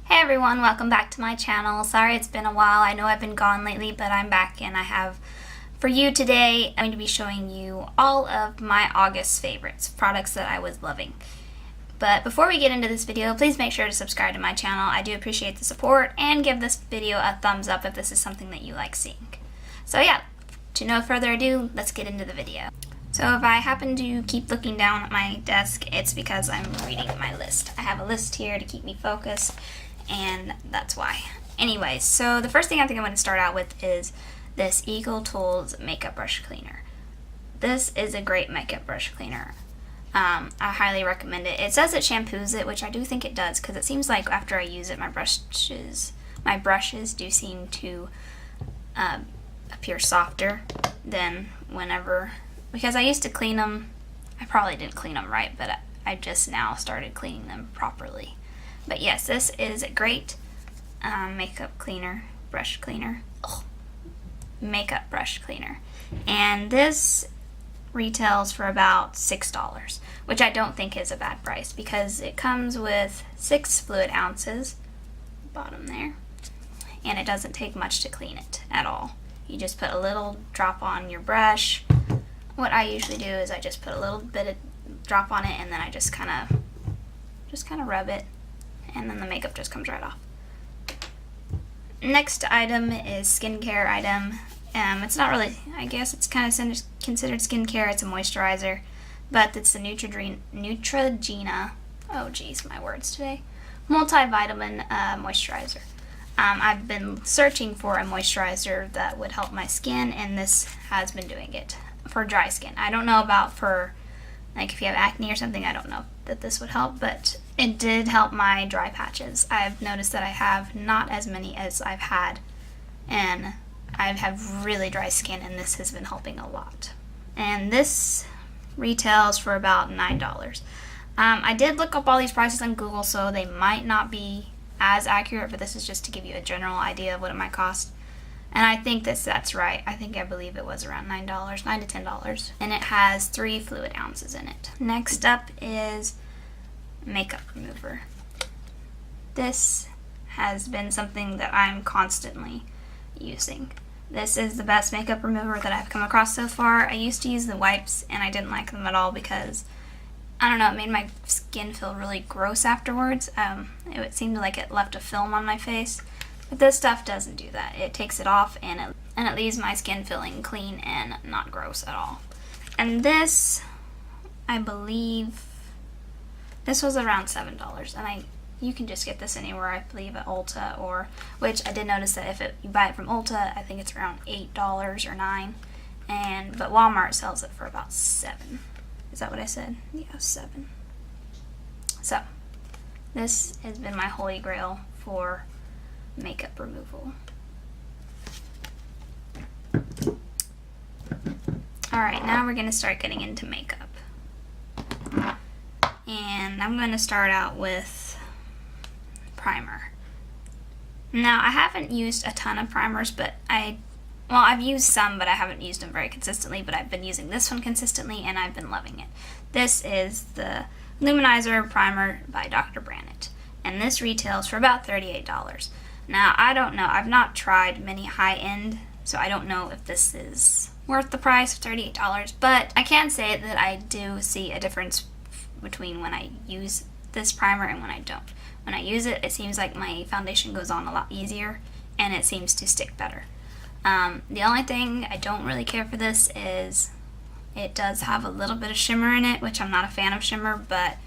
Hey everyone, welcome back to my channel. Sorry it's been a while. I know I've been gone lately, but I'm back and I have for you today, I'm going to be showing you all of my August favorites, products that I was loving. But before we get into this video, please make sure to subscribe to my channel. I do appreciate the support, and give this video a thumbs up if this is something that you like seeing. So yeah, to no further ado, let's get into the video. So if I happen to keep looking down at my desk, it's because I'm reading my list. I have a list here to keep me focused, and that's why. Anyways, so the first thing I think I'm going to start out with is this Eagle Tools makeup brush cleaner. This is a great makeup brush cleaner. I highly recommend it. It says it shampoos it, which I do think it does, because it seems like after I use it, my brushes do seem to appear softer than whenever, because I used to clean them. I probably didn't clean them right, but I just now started cleaning them properly. But yes, this is a great makeup cleaner, brush cleaner. Ugh. Makeup brush cleaner, and this retails for about $6, which I don't think is a bad price, because it comes with 6 fluid ounces, bottom there, and it doesn't take much to clean it at all. You just put a little drop on your brush. What I usually do is I just put a little bit of drop on it, and then I just kind of rub it, and then the makeup just comes right off. Next item is skincare item. It's not really, I guess it's kind of considered skincare. It's a moisturizer, but it's the Neutrogena, oh geez, my words today, multivitamin moisturizer. I've been searching for a moisturizer that would help my skin, and this has been doing it for dry skin. I don't know about for, like, if you have acne or something, I don't know that this would help, but it did help my dry patches. I've noticed that I have not as many as I've had, and I have really dry skin, and this has been helping a lot. And this retails for about $9. I did look up all these prices on Google, so they might not be as accurate, but this is just to give you a general idea of what it might cost. And I think that's right. I believe it was around $9 to $10. And it has 3 fluid ounces in it. Next up is makeup remover. This has been something that I'm constantly using. This is the best makeup remover that I've come across so far. I used to use the wipes, and I didn't like them at all because, I don't know, it made my skin feel really gross afterwards. It seemed like it left a film on my face. But this stuff doesn't do that. It takes it off, and it leaves my skin feeling clean and not gross at all. And this, I believe, this was around $7, and you can just get this anywhere, I believe, at Ulta, or, which I did notice that if you buy it from Ulta, I think it's around $8 or $9, but Walmart sells it for about $7. Is that what I said? Yeah, $7. So, this has been my holy grail for makeup removal. Alright, now we're going to start getting into makeup. And I'm going to start out with primer. Now, I haven't used a ton of primers, but I've used some, but I haven't used them very consistently, but I've been using this one consistently, and I've been loving it. This is the Luminizer Primer by Dr. Brandt, and this retails for about $38. Now, I don't know. I've not tried many high-end, so I don't know if this is worth the price of $38, but I can say that I do see a difference between when I use this primer and when I don't. When I use it, it seems like my foundation goes on a lot easier, and it seems to stick better. The only thing I don't really care for this is it does have a little bit of shimmer in it, which I'm not a fan of shimmer, but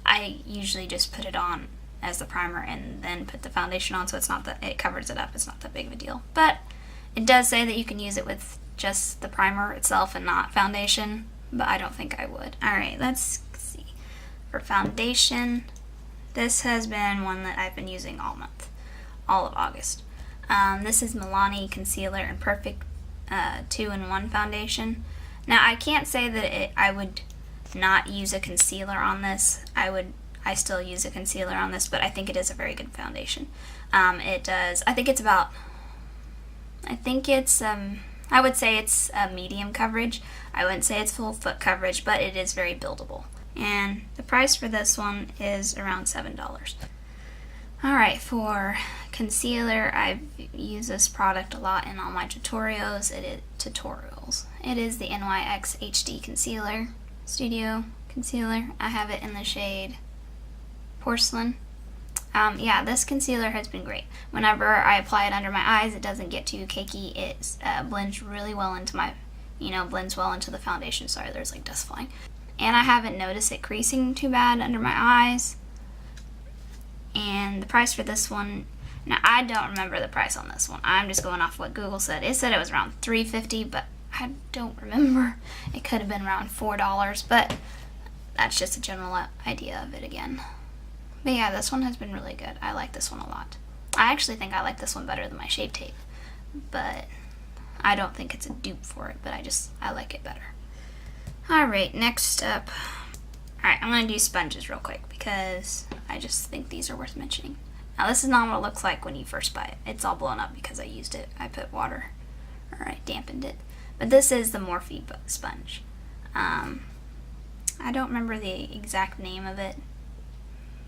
I usually just put it on as the primer and then put the foundation on, so it's not that it covers it up. It's not that big of a deal. But it does say that you can use it with just the primer itself and not foundation, but I don't think I would. Alright, let's see. For foundation, this has been one that I've been using all month, all of August. This is Milani Concealer and Perfect 2-in-1 Foundation. Now, I can't say that I would not use a concealer on this. I still use a concealer on this, but I think it is a very good foundation. It does, I would say it's a medium coverage. I wouldn't say it's full foot coverage, but it is very buildable. And the price for this one is around $7. Alright, for concealer, I've used this product a lot in all my tutorials. It is the NYX HD Concealer Studio Concealer. I have it in the shade Porcelain. Yeah, this concealer has been great. Whenever I apply it under my eyes, it doesn't get too cakey. It blends really well into blends well into the foundation. Sorry, there's like dust flying. And I haven't noticed it creasing too bad under my eyes. And the price for this one, now I don't remember the price on this one. I'm just going off what Google said. It said it was around $3.50, but I don't remember. It could have been around $4, but that's just a general idea of it again. But yeah, this one has been really good. I like this one a lot. I actually think I like this one better than my Shape Tape, but I don't think it's a dupe for it, but I like it better. Alright, next up. Alright, I'm going to do sponges real quick because I just think these are worth mentioning. Now this is not what it looks like when you first buy it. It's all blown up because I used it. I put water, or I dampened it. But this is the Morphe sponge. I don't remember the exact name of it,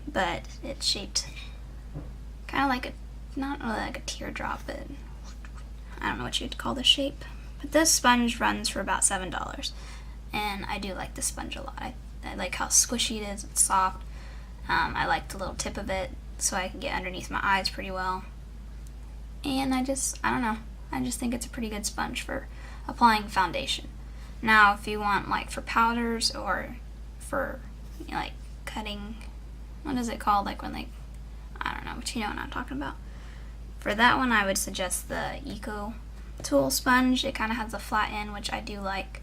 but it's shaped kind of like not really like a teardrop, but I don't know what you'd call the shape. But this sponge runs for about $7, and I do like this sponge a lot. I like how squishy it is, it's soft. I like the little tip of it, so I can get underneath my eyes pretty well. And I don't know, I just think it's a pretty good sponge for applying foundation. Now, if you want like for powders or for like cutting, what is it called? Like when I don't know, but you know what I'm talking about. For that one, I would suggest the Eco Tool sponge. It kind of has a flat end, which I do like,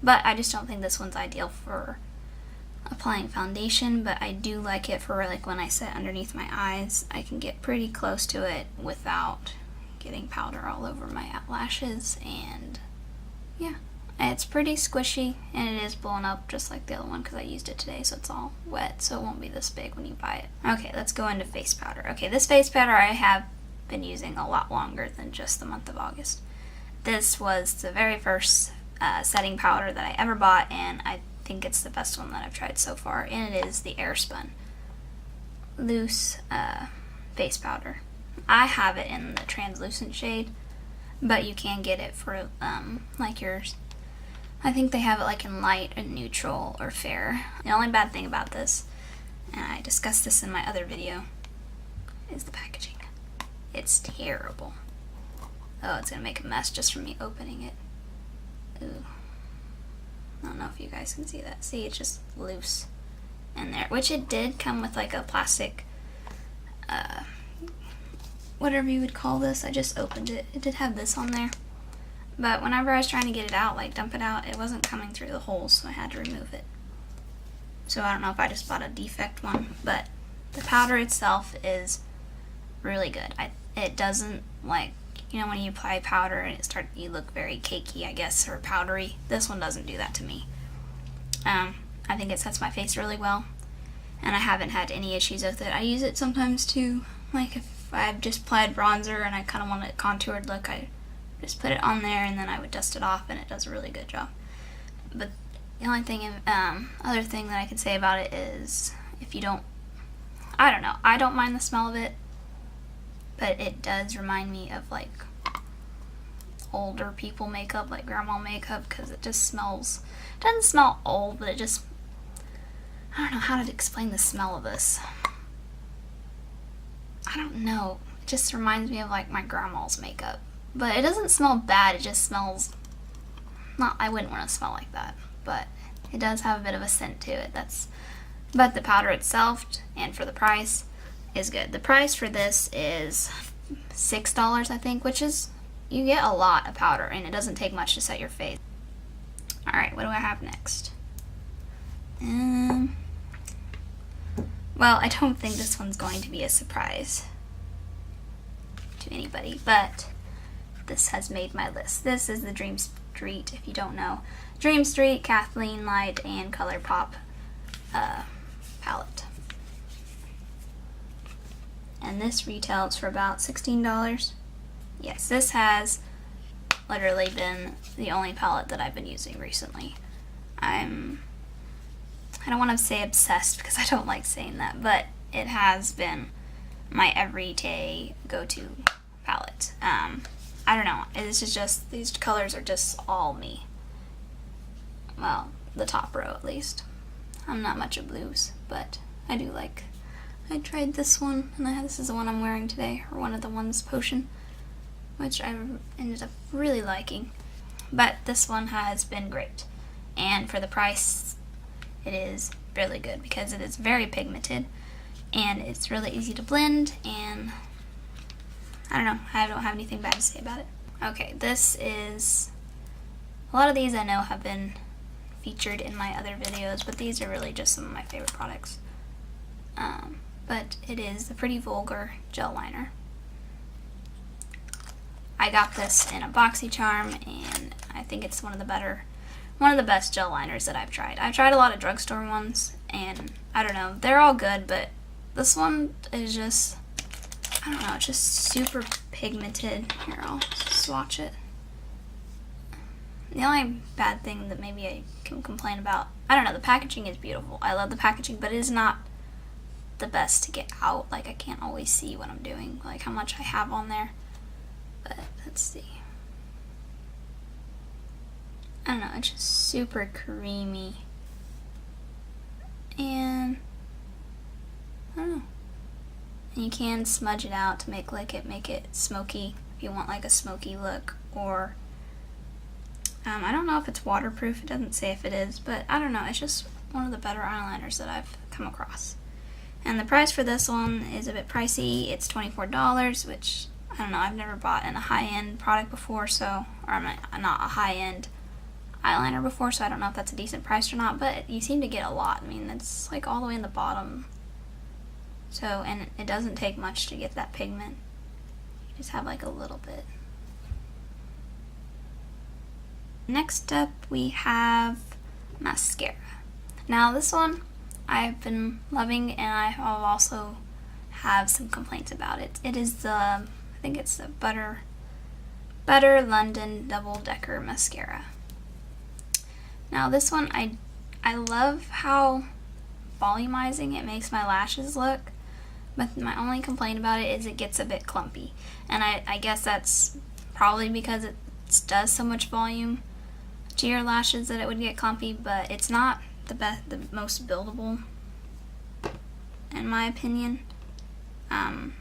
but I just don't think this one's ideal for applying foundation. But I do like it for like when I set underneath my eyes. I can get pretty close to it without getting powder all over my lashes, and yeah, it's pretty squishy, and it is blown up just like the other one because I used it today, so it's all wet, so it won't be this big when you buy it. Okay, let's go into face powder. Okay, this face powder I have been using a lot longer than just the month of August. This was the very first setting powder that I ever bought, and I think it's the best one that I've tried so far, and it is the Airspun loose face powder. I have it in the translucent shade, but you can get it for like yours. I think they have it like in light and neutral or fair. The only bad thing about this, and I discussed this in my other video, is the packaging. It's terrible. Oh, it's gonna make a mess just from me opening it. Ooh. I don't know if you guys can see that. See, it's just loose in there, which it did come with like a plastic, whatever you would call this. I just opened it. It did have this on there. But whenever I was trying to get it out, like dump it out, it wasn't coming through the holes, so I had to remove it. So I don't know if I just bought a defect one, but the powder itself is really good. It doesn't, like, you know when you apply powder and you look very cakey, I guess, or powdery. This one doesn't do that to me. I think it sets my face really well, and I haven't had any issues with it. I use it sometimes too, like if I've just applied bronzer and I kind of want a contoured look, I just put it on there and then I would dust it off, and it does a really good job. But the only thing, other thing that I can say about it is if you don't, I don't know, I don't mind the smell of it, but it does remind me of like older people makeup, like grandma makeup, because it just smells, it doesn't smell old, but it just, I don't know how to explain the smell of this. I don't know, it just reminds me of like my grandma's makeup. But it doesn't smell bad, it just smells, I wouldn't want to smell like that, but it does have a bit of a scent to it. But the powder itself, and for the price, is good. The price for this is $6, I think, which is, you get a lot of powder, and it doesn't take much to set your face. Alright, what do I have next? Well, I don't think this one's going to be a surprise to anybody, but this has made my list. This is the Dream Street, if you don't know. Dream Street, Kathleen Light, and ColourPop palette. And this retails for about $16. Yes, this has literally been the only palette that I've been using recently. I don't want to say obsessed because I don't like saying that, but it has been my everyday go-to palette. I don't know, this is just, these colors are just all me. Well, the top row at least. I'm not much of blues, but I do like, I tried this one, and this is the one I'm wearing today, or one of the ones, Potion, which I ended up really liking. But this one has been great, and for the price, it is really good because it is very pigmented, and it's really easy to blend, and I don't know, I don't have anything bad to say about it. Okay, this is, a lot of these I know have been featured in my other videos, but these are really just some of my favorite products. But it is the Pretty Vulgar Gel Liner. I got this in a BoxyCharm, and I think it's one of the best gel liners that I've tried. I've tried a lot of drugstore ones, and I don't know, they're all good, but this one is just, I don't know, it's just super pigmented. Here, I'll swatch it. The only bad thing that maybe I can complain about, I don't know, the packaging is beautiful. I love the packaging, but it is not the best to get out. Like, I can't always see what I'm doing, like how much I have on there. But let's see. I don't know, it's just super creamy. And I don't know. And you can smudge it out to make it smoky if you want like a smoky look, or I don't know if it's waterproof. It doesn't say if it is, but I don't know. It's just one of the better eyeliners that I've come across. And the price for this one is a bit pricey. It's $24, which I don't know. I've never bought in a high-end product before, so, or I'm not a high-end eyeliner before, so I don't know if that's a decent price or not. But you seem to get a lot. I mean, it's like all the way in the bottom. So, and it doesn't take much to get that pigment. You just have like a little bit. Next up, we have mascara. Now, this one I've been loving, and I also have some complaints about it. It is the, I think it's the Butter London Double Decker Mascara. Now, this one, I love how volumizing it makes my lashes look, but my only complaint about it is it gets a bit clumpy. And I guess that's probably because it does so much volume to your lashes that it would get clumpy, but it's not the most buildable, in my opinion. I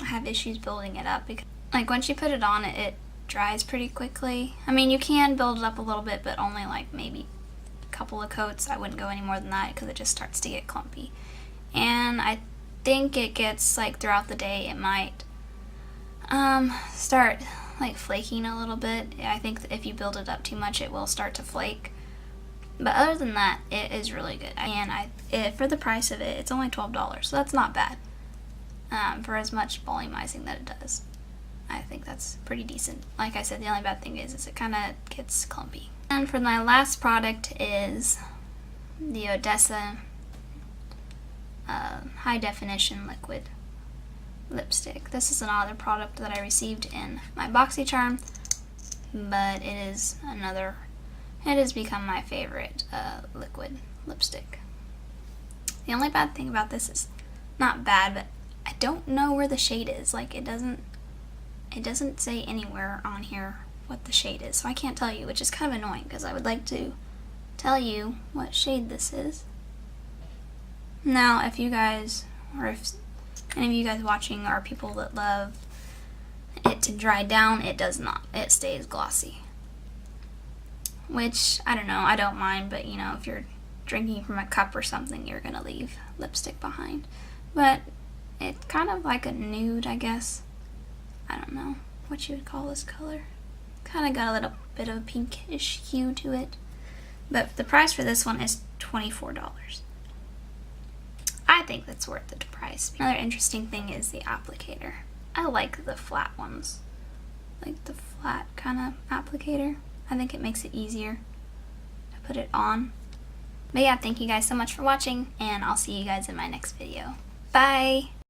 have issues building it up because, like, once you put it on, it dries pretty quickly. I mean, you can build it up a little bit, but only like maybe a couple of coats. I wouldn't go any more than that because it just starts to get clumpy. And I think it gets, like, throughout the day, it might start like flaking a little bit. I think that if you build it up too much, it will start to flake. But other than that, it is really good. And for the price of it, it's only $12, so that's not bad. For as much volumizing that it does, I think that's pretty decent. Like I said, the only bad thing is it kind of gets clumpy. And for my last product is the Odessa High Definition Liquid Lipstick. This is another product that I received in my BoxyCharm, but it has become my favorite liquid lipstick. The only bad thing about this is, not bad, but I don't know where the shade is. Like, it doesn't say anywhere on here what the shade is, so I can't tell you, which is kind of annoying because I would like to tell you what shade this is. Now, if you guys, or if any of you guys watching are people that love it to dry down, it does not. It stays glossy. Which, I don't know, I don't mind, but you know, if you're drinking from a cup or something, you're gonna leave lipstick behind. But it's kind of like a nude, I guess. I don't know what you would call this color. Kind of got a little bit of a pinkish hue to it. But the price for this one is $24. I think that's worth the price. Another interesting thing is the applicator. I like the flat ones. Like the flat kind of applicator. I think it makes it easier to put it on. But yeah, thank you guys so much for watching, and I'll see you guys in my next video. Bye!